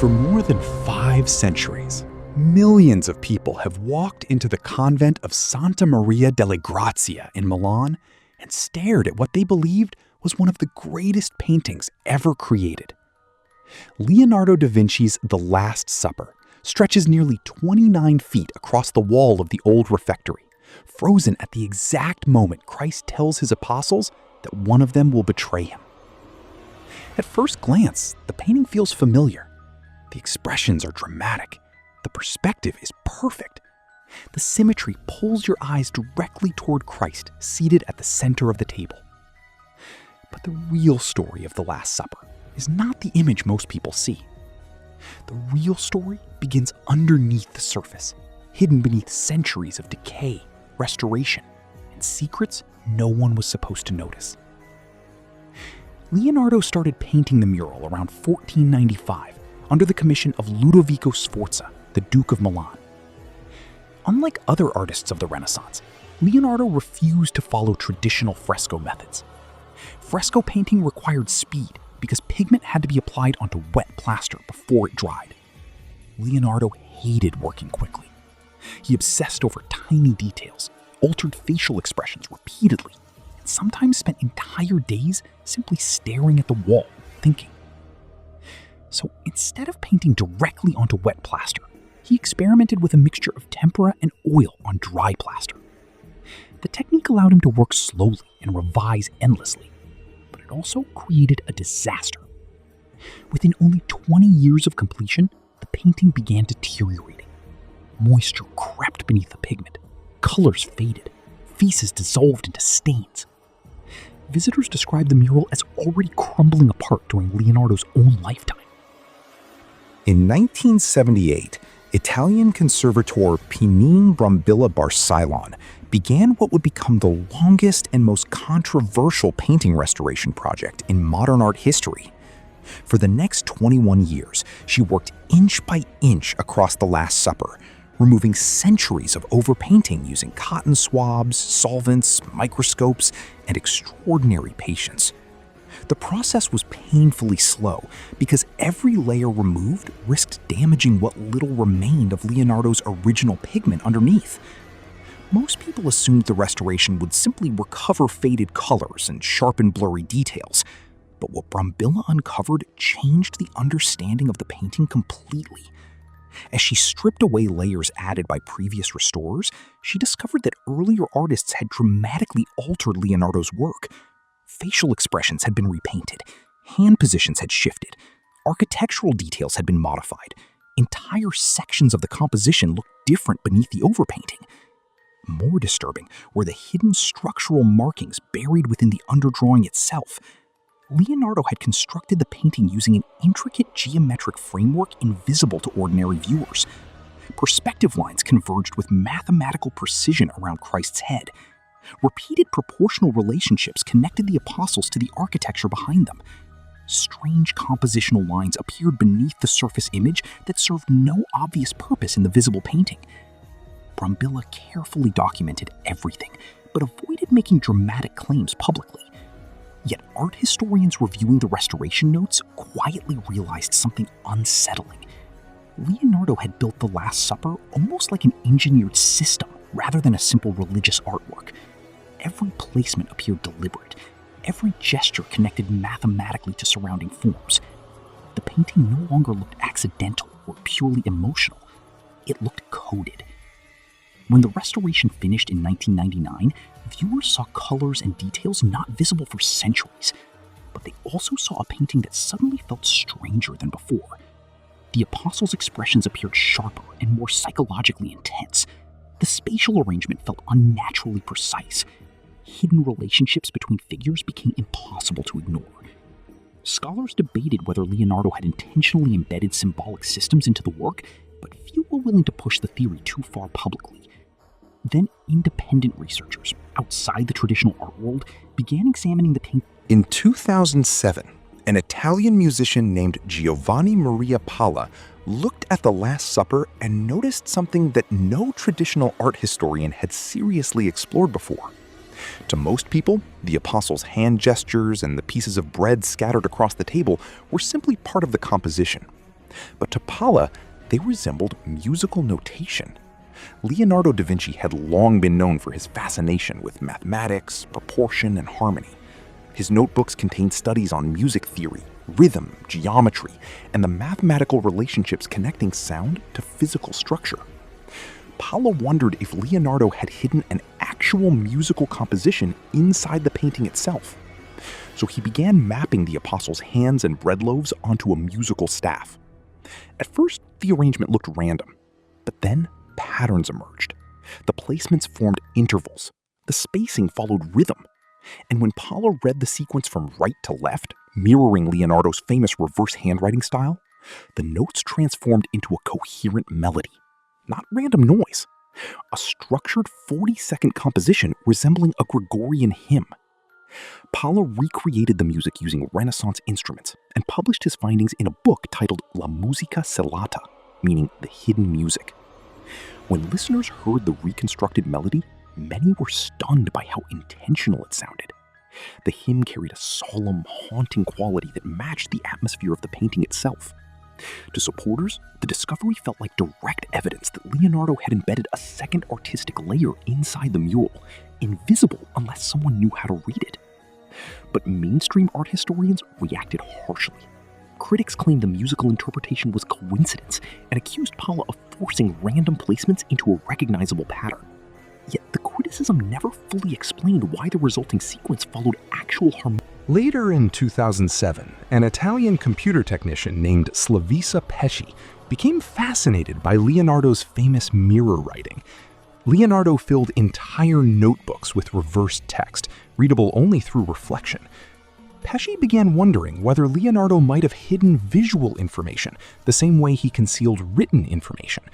For more than 5 centuries, millions of people have walked into the convent of Santa Maria delle Grazie in Milan and stared at what they believed was one of the greatest paintings ever created. Leonardo da Vinci's The Last Supper stretches nearly 29 feet across the wall of the old refectory, frozen at the exact moment Christ tells his apostles that one of them will betray him. At first glance, the painting feels familiar. The expressions are dramatic. The perspective is perfect. The symmetry pulls your eyes directly toward Christ, seated at the center of the table. But the real story of the Last Supper is not the image most people see. The real story begins underneath the surface, hidden beneath centuries of decay, restoration, and secrets no one was supposed to notice. Leonardo started painting the mural around 1495 under the commission of Ludovico Sforza, the Duke of Milan. Unlike other artists of the Renaissance, Leonardo refused to follow traditional fresco methods. Fresco painting required speed because pigment had to be applied onto wet plaster before it dried. Leonardo hated working quickly. He obsessed over tiny details, altered facial expressions repeatedly, and sometimes spent entire days simply staring at the wall, thinking. So instead of painting directly onto wet plaster, he experimented with a mixture of tempera and oil on dry plaster. The technique allowed him to work slowly and revise endlessly, but it also created a disaster. Within only 20 years of completion, the painting began deteriorating. Moisture crept beneath the pigment, colors faded, faces dissolved into stains. Visitors described the mural as already crumbling apart during Leonardo's own lifetime. In 1978, Italian conservator Pinin Brambilla Barcellon began what would become the longest and most controversial painting restoration project in modern art history. For the next 21 years, she worked inch by inch across the Last Supper, removing centuries of overpainting using cotton swabs, solvents, microscopes, and extraordinary patience. The process was painfully slow because every layer removed risked damaging what little remained of Leonardo's original pigment underneath. Most people assumed the restoration would simply recover faded colors and sharpen blurry details, but what Brambilla uncovered changed the understanding of the painting completely. As she stripped away layers added by previous restorers, she discovered that earlier artists had dramatically altered Leonardo's work. Facial expressions had been repainted, hand positions had shifted, architectural details had been modified, entire sections of the composition looked different beneath the overpainting. More disturbing were the hidden structural markings buried within the underdrawing itself. Leonardo had constructed the painting using an intricate geometric framework invisible to ordinary viewers. Perspective lines converged with mathematical precision around Christ's head. Repeated proportional relationships connected the apostles to the architecture behind them. Strange compositional lines appeared beneath the surface image that served no obvious purpose in the visible painting. Brambilla carefully documented everything, but avoided making dramatic claims publicly. Yet art historians reviewing the restoration notes quietly realized something unsettling. Leonardo had built the Last Supper almost like an engineered system rather than a simple religious artwork. Every placement appeared deliberate. Every gesture connected mathematically to surrounding forms. The painting no longer looked accidental or purely emotional. It looked coded. When the restoration finished in 1999, viewers saw colors and details not visible for centuries, but they also saw a painting that suddenly felt stranger than before. The apostles' expressions appeared sharper and more psychologically intense. The spatial arrangement felt unnaturally precise. Hidden relationships between figures became impossible to ignore. Scholars debated whether Leonardo had intentionally embedded symbolic systems into the work, but few were willing to push the theory too far publicly. Then independent researchers, outside the traditional art world, began examining the painting. In 2007, an Italian musician named Giovanni Maria Palla looked at the Last Supper and noticed something that no traditional art historian had seriously explored before. To most people, the apostles' hand gestures and the pieces of bread scattered across the table were simply part of the composition. But to Palla, they resembled musical notation. Leonardo da Vinci had long been known for his fascination with mathematics, proportion, and harmony. His notebooks contained studies on music theory, rhythm, geometry, and the mathematical relationships connecting sound to physical structure. Palla wondered if Leonardo had hidden an actual musical composition inside the painting itself. So he began mapping the apostles' hands and bread loaves onto a musical staff. At first, the arrangement looked random, but then patterns emerged. The placements formed intervals. The spacing followed rhythm. And when Palla read the sequence from right to left, mirroring Leonardo's famous reverse handwriting style, the notes transformed into a coherent melody. Not random noise. A structured 40-second composition resembling a Gregorian hymn. Palla recreated the music using Renaissance instruments and published his findings in a book titled La Musica Celata, meaning the hidden music. When listeners heard the reconstructed melody, many were stunned by how intentional it sounded. The hymn carried a solemn, haunting quality that matched the atmosphere of the painting itself. To supporters, the discovery felt like direct evidence that Leonardo had embedded a second artistic layer inside the mural, invisible unless someone knew how to read it. But mainstream art historians reacted harshly. Critics claimed the musical interpretation was coincidence and accused Palla of forcing random placements into a recognizable pattern. Yet the criticism never fully explained why the resulting sequence followed actual harmony. Later in 2007, an Italian computer technician named Slavisa Pesci became fascinated by Leonardo's famous mirror writing. Leonardo filled entire notebooks with reversed text, readable only through reflection. Pesci began wondering whether Leonardo might have hidden visual information the same way he concealed written information.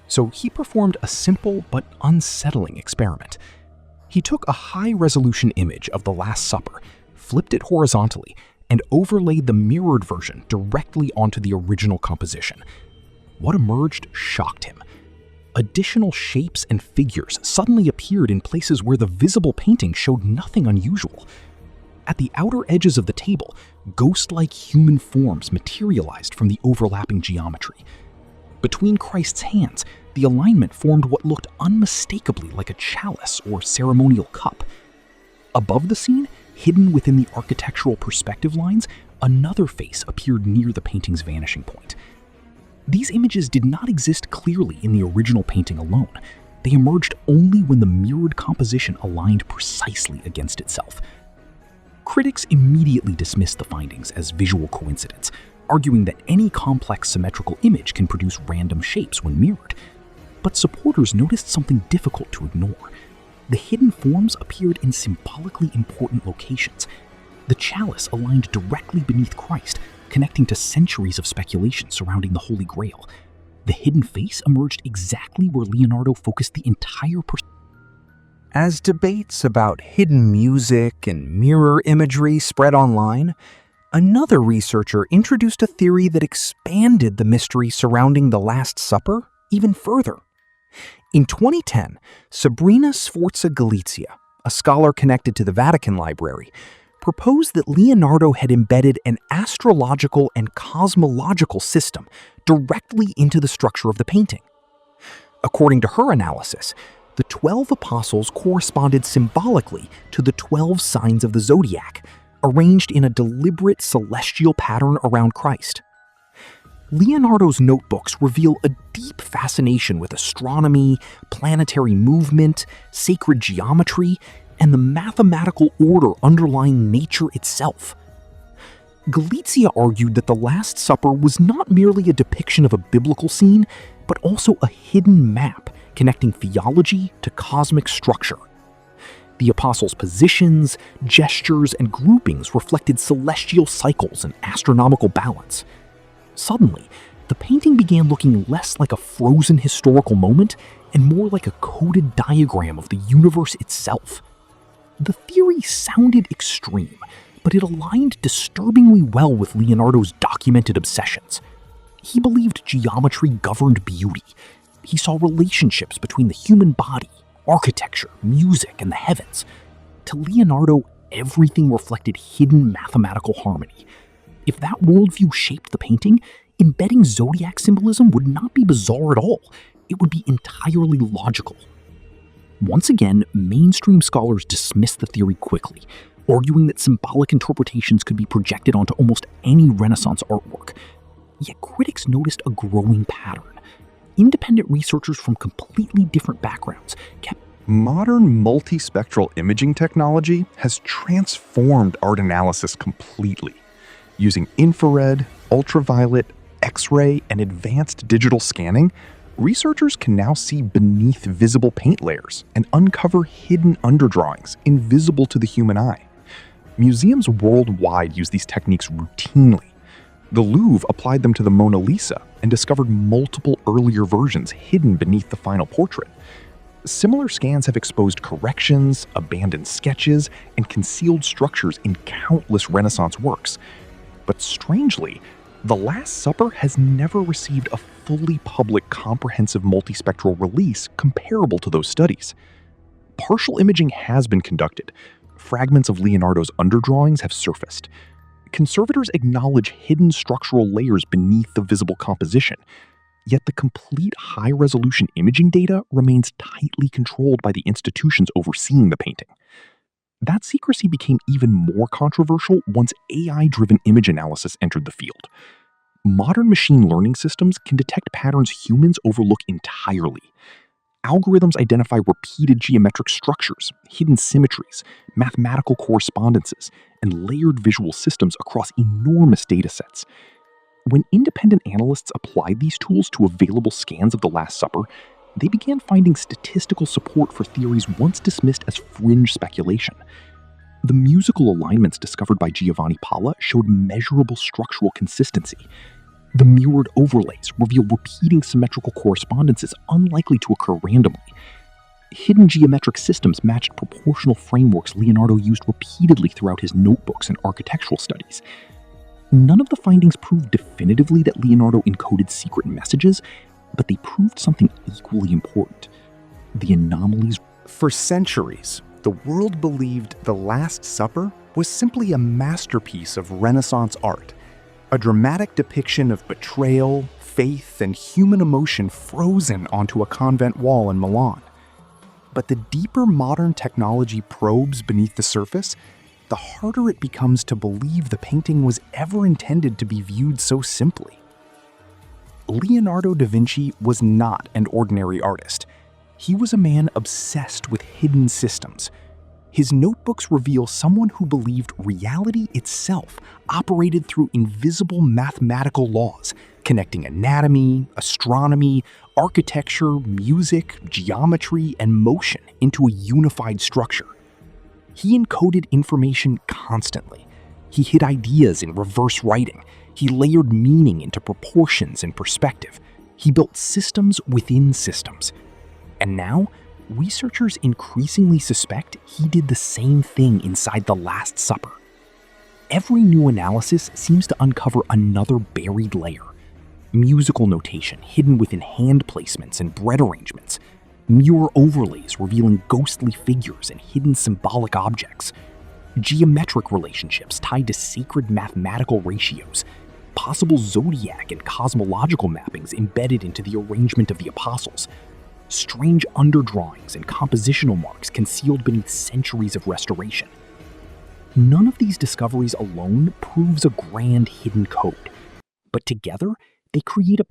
So he performed a simple but unsettling experiment. He took a high-resolution image of the Last Supper, flipped it horizontally, and overlaid the mirrored version directly onto the original composition. What emerged shocked him. Additional shapes and figures suddenly appeared in places where the visible painting showed nothing unusual. At the outer edges of the table, ghost-like human forms materialized from the overlapping geometry. Between Christ's hands, the alignment formed what looked unmistakably like a chalice or ceremonial cup. Above the scene, hidden within the architectural perspective lines, another face appeared near the painting's vanishing point. These images did not exist clearly in the original painting alone. They emerged only when the mirrored composition aligned precisely against itself. Critics immediately dismissed the findings as visual coincidence, arguing that any complex symmetrical image can produce random shapes when mirrored. But supporters noticed something difficult to ignore. The hidden forms appeared in symbolically important locations. The chalice aligned directly beneath Christ, connecting to centuries of speculation surrounding the Holy Grail. The hidden face emerged exactly where Leonardo focused the entire As debates about hidden music and mirror imagery spread online, another researcher introduced a theory that expanded the mystery surrounding the Last Supper even further. In 2010, Sabrina Sforza-Galizia, a scholar connected to the Vatican Library, proposed that Leonardo had embedded an astrological and cosmological system directly into the structure of the painting. According to her analysis, the 12 apostles corresponded symbolically to the 12 signs of the zodiac, arranged in a deliberate celestial pattern around Christ. Leonardo's notebooks reveal a deep fascination with astronomy, planetary movement, sacred geometry, and the mathematical order underlying nature itself. Galizia argued that the Last Supper was not merely a depiction of a biblical scene, but also a hidden map connecting theology to cosmic structure. The apostles' positions, gestures, and groupings reflected celestial cycles and astronomical balance. Suddenly, the painting began looking less like a frozen historical moment and more like a coded diagram of the universe itself. The theory sounded extreme, but it aligned disturbingly well with Leonardo's documented obsessions. He believed geometry governed beauty. He saw relationships between the human body, architecture, music, and the heavens. To Leonardo, everything reflected hidden mathematical harmony. If that worldview shaped the painting, Embedding zodiac symbolism would not be bizarre at all. It would be entirely logical. Once again, mainstream scholars dismiss the theory quickly, arguing that symbolic interpretations could be projected onto almost any Renaissance artwork. Yet critics noticed a growing pattern. Independent researchers from completely different backgrounds kept Modern multispectral imaging technology has transformed art analysis completely. Using infrared, ultraviolet, X-ray, and advanced digital scanning, researchers can now see beneath visible paint layers and uncover hidden underdrawings invisible to the human eye. Museums worldwide use these techniques routinely. The Louvre applied them to the Mona Lisa and discovered multiple earlier versions hidden beneath the final portrait. Similar scans have exposed corrections, abandoned sketches, and concealed structures in countless Renaissance works. But strangely, The Last Supper has never received a fully public comprehensive multispectral release comparable to those studies. Partial imaging has been conducted. Fragments of Leonardo's underdrawings have surfaced. Conservators acknowledge hidden structural layers beneath the visible composition, yet the complete high-resolution imaging data remains tightly controlled by the institutions overseeing the painting. That secrecy became even more controversial once AI-driven image analysis entered the field. Modern machine learning systems can detect patterns humans overlook entirely. Algorithms identify repeated geometric structures, hidden symmetries, mathematical correspondences, and layered visual systems across enormous datasets. When independent analysts applied these tools to available scans of The Last Supper, they began finding statistical support for theories once dismissed as fringe speculation. The musical alignments discovered by Giovanni Palla showed measurable structural consistency. The mirrored overlays revealed repeating symmetrical correspondences unlikely to occur randomly. Hidden geometric systems matched proportional frameworks Leonardo used repeatedly throughout his notebooks and architectural studies. None of the findings proved definitively that Leonardo encoded secret messages, but they proved something equally important. The anomalies. For centuries, the world believed The Last Supper was simply a masterpiece of Renaissance art, a dramatic depiction of betrayal, faith, and human emotion frozen onto a convent wall in Milan. But the deeper modern technology probes beneath the surface, the harder it becomes to believe the painting was ever intended to be viewed so simply. Leonardo da Vinci was not an ordinary artist. He was a man obsessed with hidden systems. His notebooks reveal someone who believed reality itself operated through invisible mathematical laws, connecting anatomy, astronomy, architecture, music, geometry, and motion into a unified structure. He encoded information constantly. He hid ideas in reverse writing. He layered meaning into proportions and perspective. He built systems within systems. And now, researchers increasingly suspect he did the same thing inside The Last Supper. Every new analysis seems to uncover another buried layer. Musical notation hidden within hand placements and bread arrangements. Mirror overlays revealing ghostly figures and hidden symbolic objects. Geometric relationships tied to sacred mathematical ratios. Possible zodiac and cosmological mappings embedded into the arrangement of the apostles. Strange underdrawings and compositional marks concealed beneath centuries of restoration. None of these discoveries alone proves a grand hidden code, but together they create a